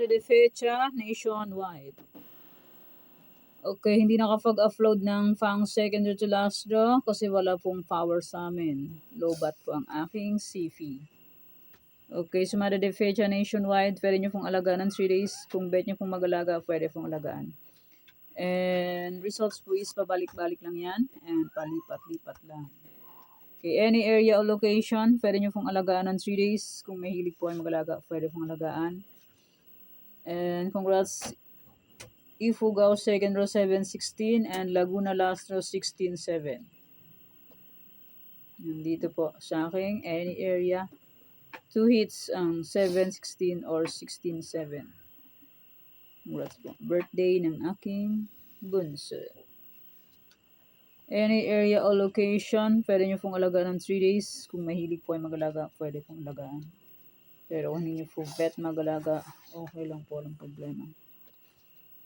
de fecha nationwide. Okay, hindi nakapag-upload ng Fang second to last draw kasi wala pong power sa amin. Low bat po ang aking CFI. Okay, sumada de fecha nationwide. Pwede nyo pong alagaan ng 3 days. Kung bet nyo pong mag-alaga, pwede pong alagaan. And results po is pabalik-balik lang yan. And palipat-lipat lang. Okay, any area or location, pwede nyo pong alagaan ng 3 days. Kung may hilig po ay mag-alaga, pwede pong alagaan. And congrats, Ifugao second row 7-16 and Laguna last row 16-7. Nandito po sa aking any area. 2 hits ang 7-16 or 16-7. Congrats po. Birthday ng aking bunso. Any area or location, pwede nyo pong alagaan ng 3 days. Kung mahilig po ay mag-alaga, pwede pong alagaan. Pero kung hindi nyo po bet mag-alaga, okay lang po, walang problema.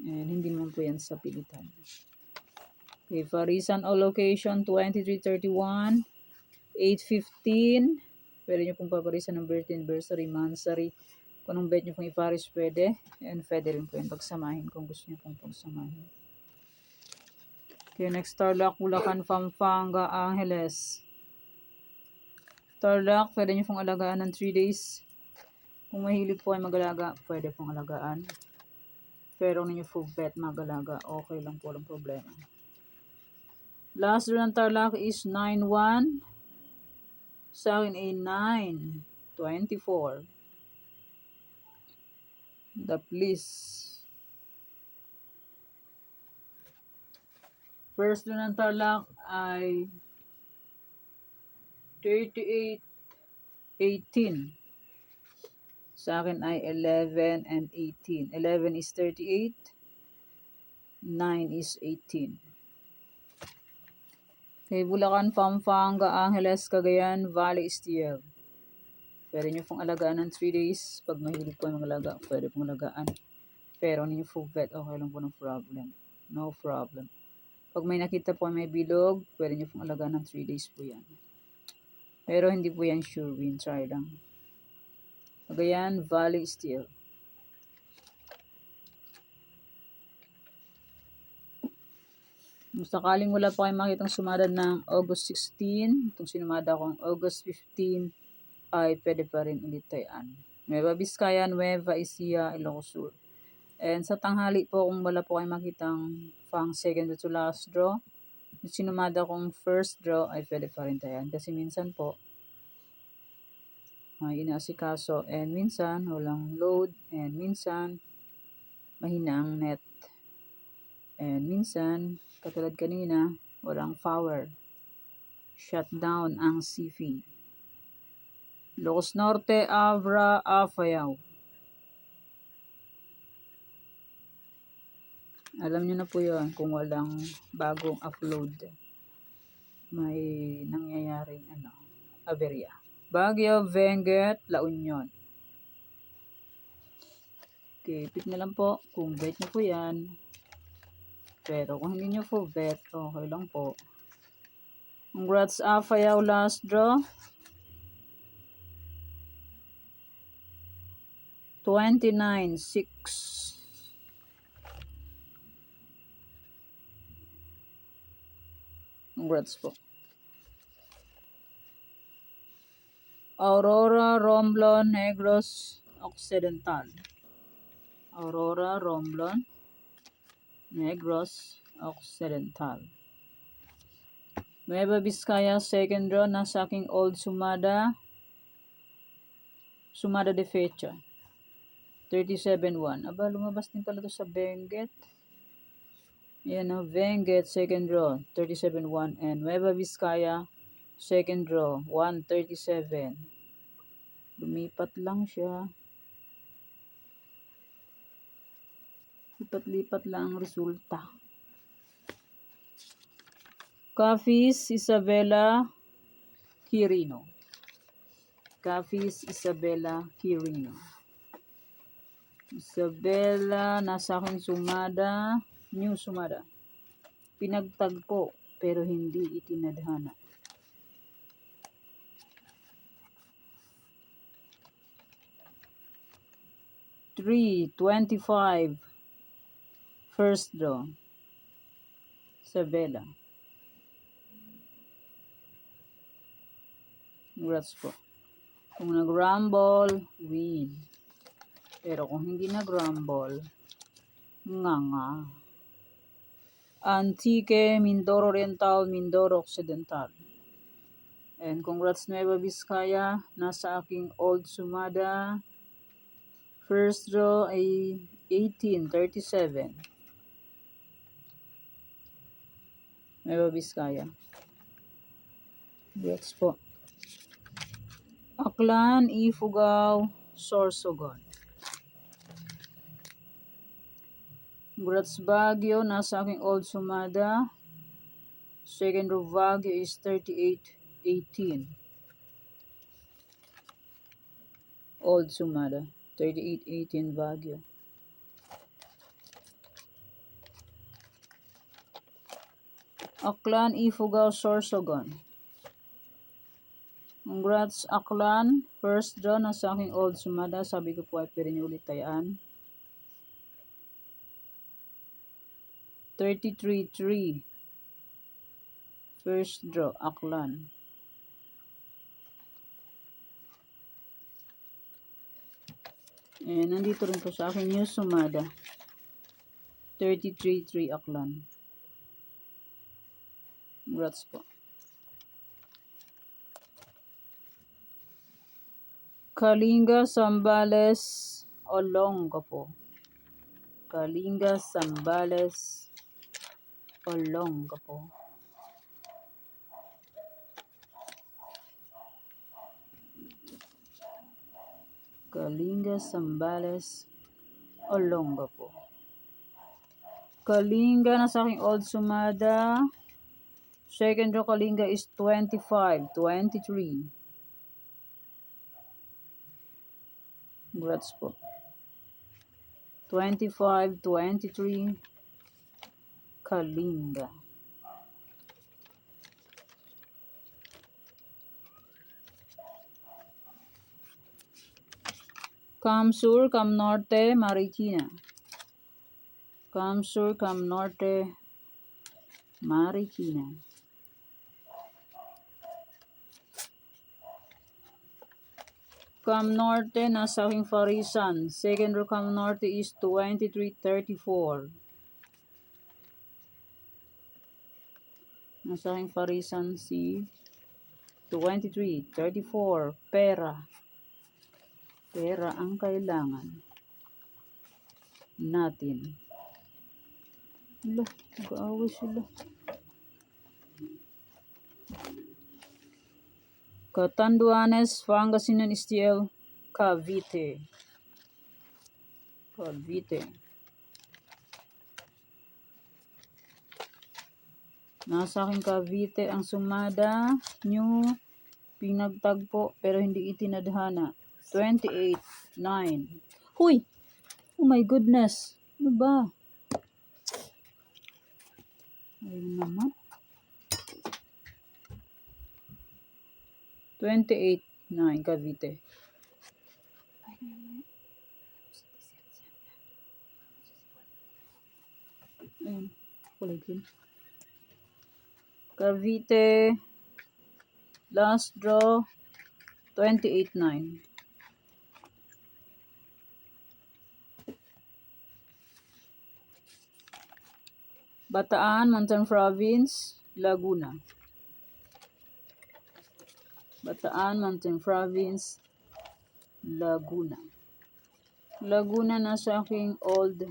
And hindi naman po yan sa pilitan. Okay, Parisan or location, 2331, 815. Pwede nyo pong paparisan ng birthday, anniversary, monthsary. Kung anong bet nyo pong iparis, pwede. And pwede rin po yung pagsamahin kung gusto nyo pong pagsamahin. Okay, next Tarlac, Bulacan, Pampanga, Angeles. Tarlac, pwede nyo pong alagaan ng 3 days. Kung mahilig po ay mag-alaga, pwede pong alagaan. Pero kung ninyo full bet mag-alaga, okay lang po, walang problema. Last draw ng Tarlac is 9-1. Sa akin ay 9-24. The please. First draw ng Tarlac ay 38-18. Sa akin ay 11 and 18. 11 is 38. 9 is 18. Okay, Bulacan, Pampanga, Angeles, Cagayan, Valley, Estiel. Pwede nyo pong alagaan ng 3 days. Pag mahilig po yung mag-alaga, pwede pong alagaan. Pero ninyo full bet, okay lang po, ng problem. No problem. Pag may nakita po may bilog, pwede nyo pong alagaan ng 3 days po yan. Pero hindi po yan sure win. Try lang. Cagayan, Valley, Estiel. Kung sakaling wala pa kayo makitang sumada ng August 16, itong sinumada ko August 15, ay pwede pa rin ulit tayaan. Nueva Vizcaya, Nueva Ecija, Ilocos Sur. And sa tanghali po, kung wala po kayo makitang Fang second to last draw, yung sinumada kong first draw ay pwede pa rin tayaan. Kasi minsan po, inaasikaso, and minsan walang load, and minsan mahina ang net. And minsan, katulad kanina, walang power. Shutdown ang CFI. Ilocos Norte, Abra, Apayao. Alam nyo na po yun kung walang bagong upload. May nangyayaring aberya. Baguio, Benguet, La Union. Okay, pick na lang po kung bet nyo po yan. Pero kung hindi nyo po bet, okay lang po. Congrats, Apayao last draw. 29-6. Congrats po. Aurora, Romblon, Negros, Occidental. Aurora, Romblon, Negros, Occidental. Nueva Vizcaya, second draw, nasa aking old Sumada. Sumada de fecha. 37-1. Aba, lumabas din pala to sa Benguet. Yan o, Benguet, second draw, 37-1. And Nueva Vizcaya, second draw, 137. Lumipat lang siya. Lipat-lipat lang ang resulta. Cafis, Isabela, Quirino. Cafis, Isabela, Quirino. Isabela, nasa aking Sumada, New Sumada. Pinagtagpo, pero hindi itinadhana. 33-25. First draw. Sabela. Congrats po. Kung nag-rumble, win. Pero kung hindi nag-rumble, nga. Antique, Mindoro Oriental, Mindoro Occidental. And congrats Nueva Vizcaya, nasa aking old sumada. First draw ay 1837. Nueva Vizcaya. Congrats po. Aklan, Ifugao, Sorsogon. Congrats Baguio, nasa aking old sumada. Second row Baguio is 3818. Old sumada, 3818 Baguio. Aklan, Ifugao, Sorsogon. Congrats Aklan, first draw na sa aking old sumada. Sabi ko po ay pwede niyo ulit tayaan. 33-3. First draw, Aklan. Nandito rin po sa akin yung sumada. 33-3 Aklan. Congrats po. Kalinga, Sambales, Olongapo. Kalinga, Sambales, Olongapo. Kalinga, Sambales, Olongapo. Kalinga na sa aking old sumada. Second row Kalinga is 25-23. Congrats po. 25-23 Kalinga. Kamsur, Cam Norte, Marikina. Kamsur, Cam Norte, Marikina. Cam Norte, nasa aking Farisan. Second row Cam Norte is 23-34. Nasa aking Farisan si 23-34. Pera. Pera ang kailangan natin. Wala, nag-aaway sila. Catanduanes, Pangasinan, STL, Cavite. Cavite. Nasa aking Cavite ang sumada nyo pinagtagpo pero hindi itinadhana. 28-9. Huy! Oh my goodness! Ano ba? Ayun naman. 28-9 Cavite. Ayun. Kulay green. Cavite. Last draw. 28-9. Bataan, Mountain Province, Laguna. Bataan, Mountain Province, Laguna. Laguna na sa aking old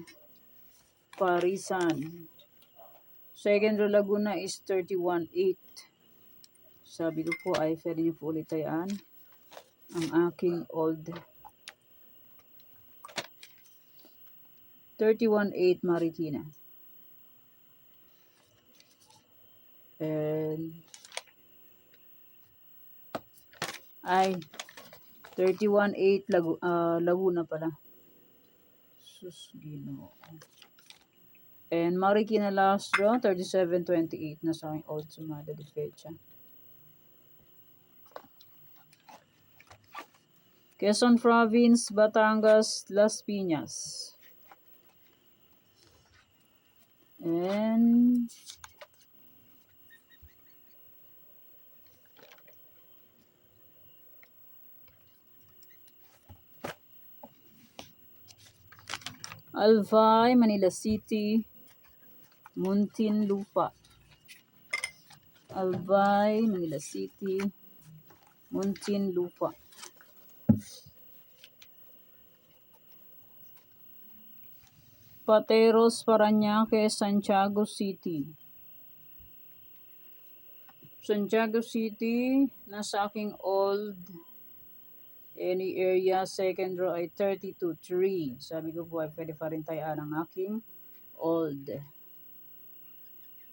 Parisan. Second row Laguna is 31-8. Sabi ko po ay pwede niyo po ulit tayaan ang aking old 31-8 Marikina. And ay 31-8 Laguna pala. Sus, Ginoo. And Marikina last draw 37-28 na sa aking old sumada de fecha. Quezon Province, Batangas, Las Piñas. And Albay, Manila City, Muntinlupa. Albay, Manila City, Muntinlupa. Pateros, Parañaque, Santiago City. Santiago City, nasa aking old any area, second row ay 32-3. Sabi ko po ay pwede pa rin tayo ang aking old.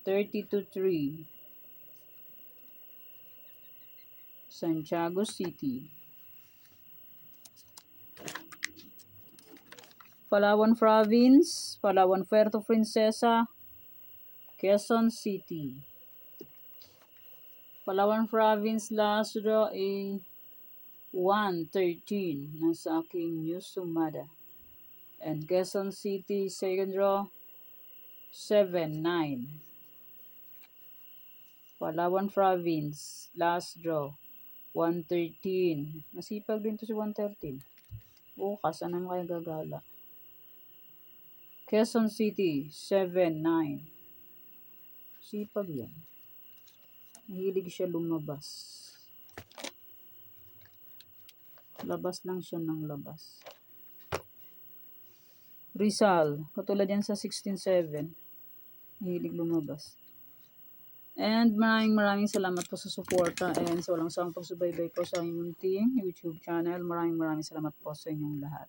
32-3. Santiago City. Palawan Province, Palawan Puerto Princesa, Quezon City. Palawan Province, last draw ay 113 nasa aking New Sumada. And Quezon City, second draw 7-9. Palawan Province, last draw 113. Masipag din to si 113. Bukas, ano mo kaya gagala? Quezon City, 7-9. Sipag yan. Mahilig siya lumabas. Labas lang siya ng labas. Rizal, katulad yan sa 16-7. Mahilig lumabas. And maraming salamat po sa suporta and sa walang sawang pagsubaybay po sa aking munting YouTube channel. Maraming salamat po sa inyong lahat.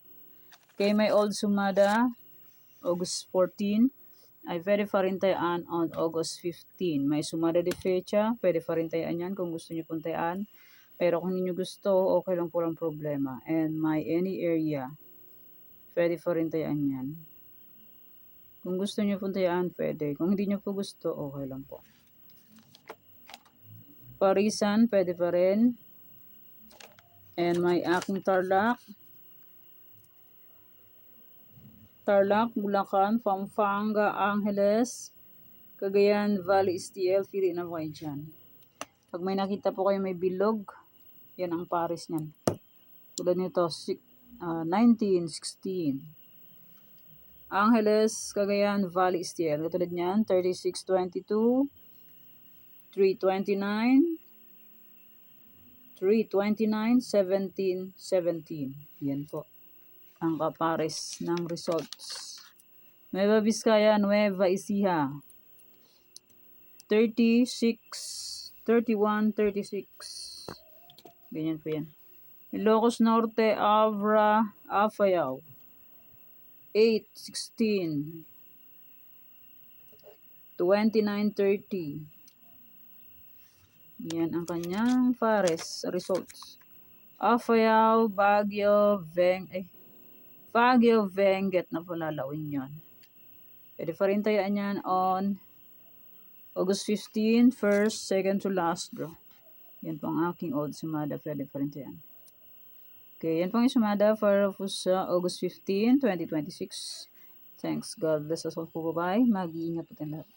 Okay, may old sumada, August 14. Ay pwede pa rin tayaan on August 15. May sumada de fecha, pwede pa rin tayaan yan kung gusto nyo puntayaan. Pero kung hindi nyo gusto, okay lang po lang problema. And my any area, pwede pa rin tayaan yan. Kung gusto nyo puntayaan, pwede. Kung hindi nyo po gusto, okay lang po. Parisan, pwede pa rin. And may aking Tarlac. Tarlac, Bulacan, Pampanga, Angeles, Cagayan, Valley, STL, pili na po kayo dyan. Pag may nakita po kayo may bilog, yan ang pares niyan. Tulad nito, 1916. Angeles, Cagayan, Valley, STL. Katulad niyan, 3622, 329, 329, 1717. Yan po ang kapares ng results. Nueva Vizcaya, Nueva Ecija, 36, 31, 36. Ganyan po yan. Ilocos Norte, Abra, Afayao, 8, 16, 29, 30. Yan ang kanyang pares results. Afayao, Baguio, Baguio, Benguet na palalawin yun. Pwede pa rin tayaan yan on August 15, first, second to last draw. Yan po ang aking old sumada. Pwede pa rin tayaan. Okay, yan po ang sumada para po sa August 15, 2026. Thanks. God bless us all po. Bye-bye. Mag-iingat po tayo lahat.